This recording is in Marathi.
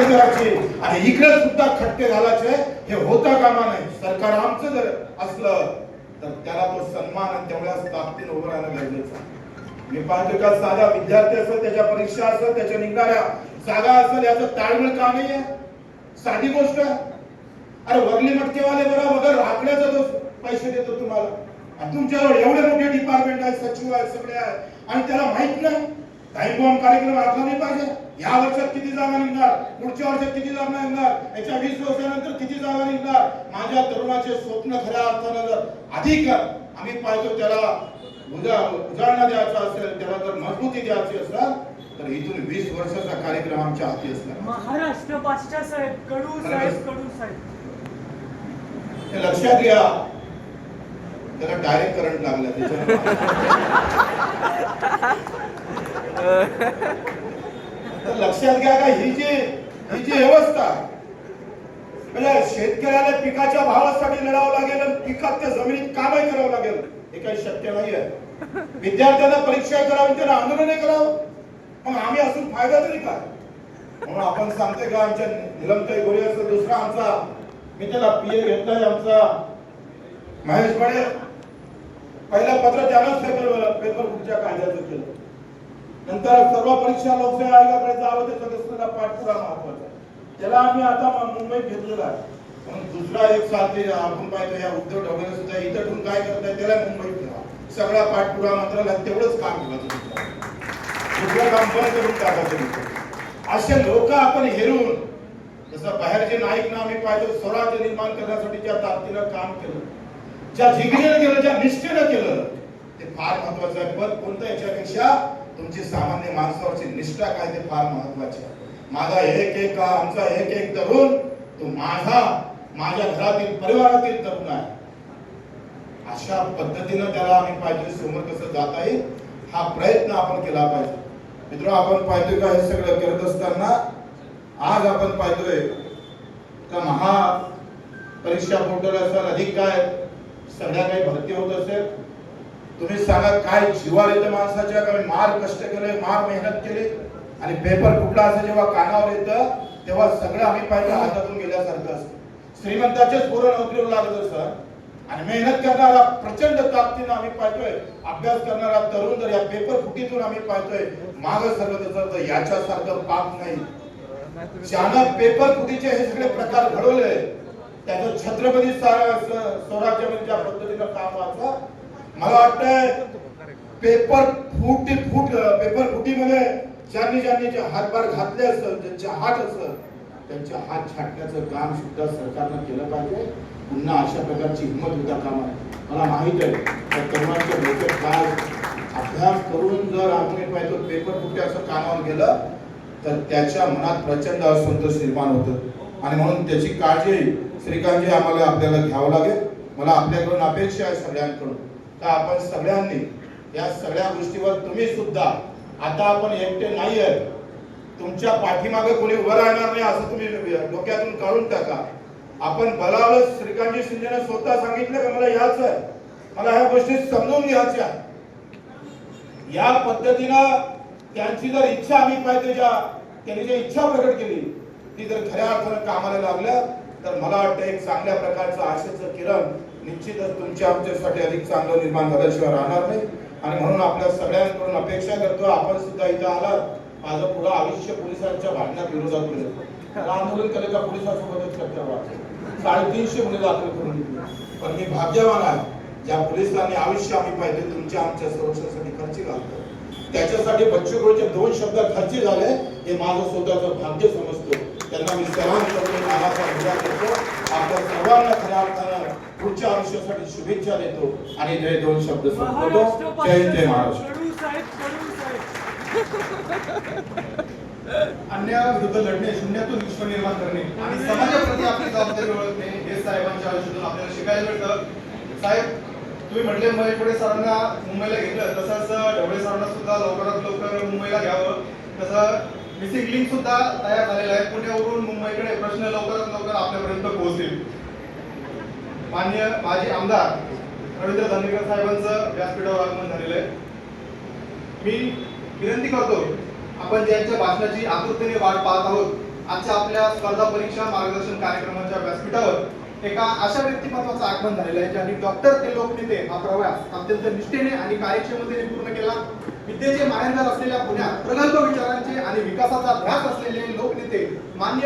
करायची आणि इकडे सुद्धा खटके घालायचे हे होता कामा नाही. सरकार आमचं जर असलं तर त्याला तो सन्मान आणि तेवढ्याच ताकदीने उभं राहणं गरजेचं आहे. मी पाहतो का साधा विद्यार्थी असेल, त्याच्या परीक्षा असेल, त्याच्या निघणाऱ्या जागा असेल, याचं ताळमेळ का नाही आहे? साधी गोष्ट आहे. अरे वरली मटकेवाले बरं वगैरे राखण्याचा तो पैसे देतो तुम्हाला, आणि तुमच्यावर एवढे मोठे डिपार्टमेंट आहे, सचिव आहे, सगळे आहे, आणि त्याला माहित नाही टाइम बॉम्ब कार्यक्रम आखला नाही पाहिजे. या वर्षात किती जागा निघणार, पुढच्या वर्षात किती जागा निघणार, याच्या 20 वर्षानंतर किती जागा निघणार. माझ्या तरुणाचे स्वप्न खऱ्या अर्थानं जर अधिक आम्ही पाहतो त्याला उजाळणा द्यायचा असेल, त्याला जर मजबूती द्यायची असेल तर इथून 20 वर्षाचा कार्यक्रम आमच्या हाती असणार. महाराष्ट्र पाचच्या साहेब, कडू साहेब हे लक्षात घ्या. त्याला डायरेक्ट करंट लागला लक्षात घ्या का ही जी व्यवस्था म्हणजे शेतकऱ्याला पिकाच्या भावासाठी लढावं लागेल आणि पिकात त्या जमिनीत कामही करावं लागेल, हे काही शक्य नाही आहे. विद्यार्थ्यांना परीक्षा करावी, त्यांना आंदोलन करावं, मग आम्ही असून फायदा तरी काय? म्हणून आपण सांगते का आमच्या निलमताई गोरे असं दुसरा आमचा मी त्याला पीए घेतलाय आमचा महेश बडे, पहिलं पत्र त्यानंच पेपर कुठच्या कायद्याचं केलं. नंतर सर्व परीक्षा लोकसेवा आयोगाकडे जावं, ते सदस्याला पाठपुरावा महत्वाचा आहे. त्याला आम्ही आता मुंबईत घेतलेला आहे. म्हणून दुसरा एक साथी आपण पाहिजे या उद्धव ठाकरे सुद्धा इथं ठेवून काय करताय, त्याला मुंबईत ठेवा. सगळा पाठपुरावा मंत्रालयात तेवढंच काम केलं, दुसरं काम बंद करून टाकायचं. असे लोक आपण हेरून, जसं बाहेरचे नाईक आम्ही पाहिजे स्वराज्य निर्माण करण्यासाठी ज्या ताकदीनं काम केलं, ज्या जिगरीनं केलं, ज्या निष्ठेनं केलं, ते फार महत्वाचं आहे. पण कोणतं याच्यापेक्षा तुमची सामान्य माणसावरची निष्ठा काय ते फार महत्वाचे आहे. माझा एक आमचा एक तरुण तो माझ्या घरातील परिवारातील तरुण आहे. अशा पद्धतीनं त्याला आम्ही पाहिजे समोर कसं जाता येईल हा प्रयत्न आपण केला पाहिजे. मित्र, आपण पाहतोय का हे सगळं करत असताना आज आपण पाहतोय का महापरीक्षा पोर्टल असेल, अधिक काय सगळ्या काही भरती होत असेल, तुम्ही सांगा काय जीवार येतं माणसाच्या, का मार कष्ट केले, मार मेहनत केली, आणि पेपर कुठला असं जेव्हा कानावर येतं तेव्हा सगळं आम्ही पाहिजे हातातून गेल्यासारखं असतं. श्रीमंताचेच पोरं नोकरीवर लागत असतात आणि मेहनत करणारा प्रचंड ताकदीनं आम्ही पाहतोय अभ्यास करणारा तरुण जर या पेपर फुटीतून आम्ही पाहतोय माग सरकत असतं, याच्यासारखं पाप नाही. ज्यानं पेपर फुटीचे हे सगळे प्रकार घडवले त्याचं छत्रपती स्वराज्यामध्ये ज्या पद्धतीनं काम व्हायचं, मला वाटतंय पेपर फुटीमध्ये ज्यांनी हातभार घातले असेल, ज्यांचे हात असेल, त्यांचे हात छाटण्याचं काम सुद्धा सरकारनं केलं पाहिजे. पुन्हा अशा प्रकारची हिंमत होता कामा नये. मला माहित आहे त्या तरुणाच्या डोक्यात काय अभ्यास करून जर आपण पाहिजे पेपर फुटे असं कानावर गेलं तर त्याच्या मनात प्रचंड असंतोष निर्माण होतं, आणि म्हणून त्याची काळजी श्रीकांतजी आपल्याला घ्यावं लागेल. मला आपल्याकडून अपेक्षा आहे सगळ्यांकडून का आपण सगळ्यांनी या सगळ्या गोष्टीवर तुम्ही सुद्धा आता आपण एकटे नाही आहे, तुमच्या पाठीमागे कोणी उभं राहणार नाही असं तुम्ही डोक्यातून काढून टाका. आपण बलावलं, श्रीकांतजी शिंदेने स्वतः सांगितलं की मला यायचं आहे, मला ह्या गोष्टी समजून घ्यायच्या. या पद्धतीनं त्यांची जर इच्छा आम्ही पाहिजे, त्यांनी जी इच्छा प्रकट केली ती जर खऱ्या अर्थानं कामाला लागल्या तर मला वाटतं एक चांगल्या प्रकारचं आशेचं किरण निश्चितच तुमच्या आमच्यासाठी अधिक चांगलं निर्माण झाल्याशिवाय राहणार नाही. आणि म्हणून आपल्या सगळ्यांकडून अपेक्षा करतो आपण सुद्धा इथं आलात, माझं पुढं आयुष्य पोलिसांच्या भांडणात विरोधात केलं, आंदोलन केलं का पोलिसांसोबतच करता 350 गुन्हे दाखल करून दिले. पण मी भाग्यवान आहे ज्या पोलिसांनी आयुष्य आम्ही पाहिजे तुमच्या आमच्या संरक्षणासाठी खर्ची घालतो, त्याच्यासाठी बच्चू कडूचे 2 शब्द खर्ची झाले हे माझं स्वतःचं भाग्य समजतो. त्यांना मी सलाम करतो, नावाचा उद्या करतो. आपल्या सर्वांना खऱ्या अर्थानं पुढच्या आयुष्यासाठी शुभेच्छा देतो आणि हे 2 शब्द संपवतो. जय महाराष्ट्र. अन्यायाविरुद्ध लढणे, शून्यातून विश्व निर्माण करणे आणि समाजाप्रती आपली जबाबदारी ओळखणे हे साहेबांच्या आयुष्यातून आपल्याला शिकायला मिळतं. साहेब, तुम्ही म्हटले महेशपुरे सरांना मुंबईला घेतलं, तसंच ढवळे सरांना सुद्धा लवकरात लवकर मुंबईला घ्यावं. तसं मिसिंग लिंक सुद्धा तयार झालेला आहे. पुण्यावरून मुंबईकडे प्रश्न लवकरात लवकर आपल्यापर्यंत पोहोचतील. माननीय माजी आमदार रवींद्र धंगेकर साहेबांचं व्यासपीठावर आगमन झालेलं आहे. मी विनंती करतो, आपण ज्यांच्या भाषणाची आतुरतेने वाट पाहत आहोत आजच्या आपल्या स्पर्धा परीक्षा मार्गदर्शन कार्यक्रमाच्या व्यासपीठावर एका अशा व्यक्तिमत्वाचं आगमन झालेलं आहे ज्यांनी डॉक्टर ते लोकनेते हा प्रवास अत्यंत निष्ठेने आणि कार्यक्षमतेने पूर्ण केला. विद्येचे माहेरघर असलेल्या पुण्यात प्रगल्भ विचारांचे आणि विकासाचा ध्यास असलेले लोकनेते माननीय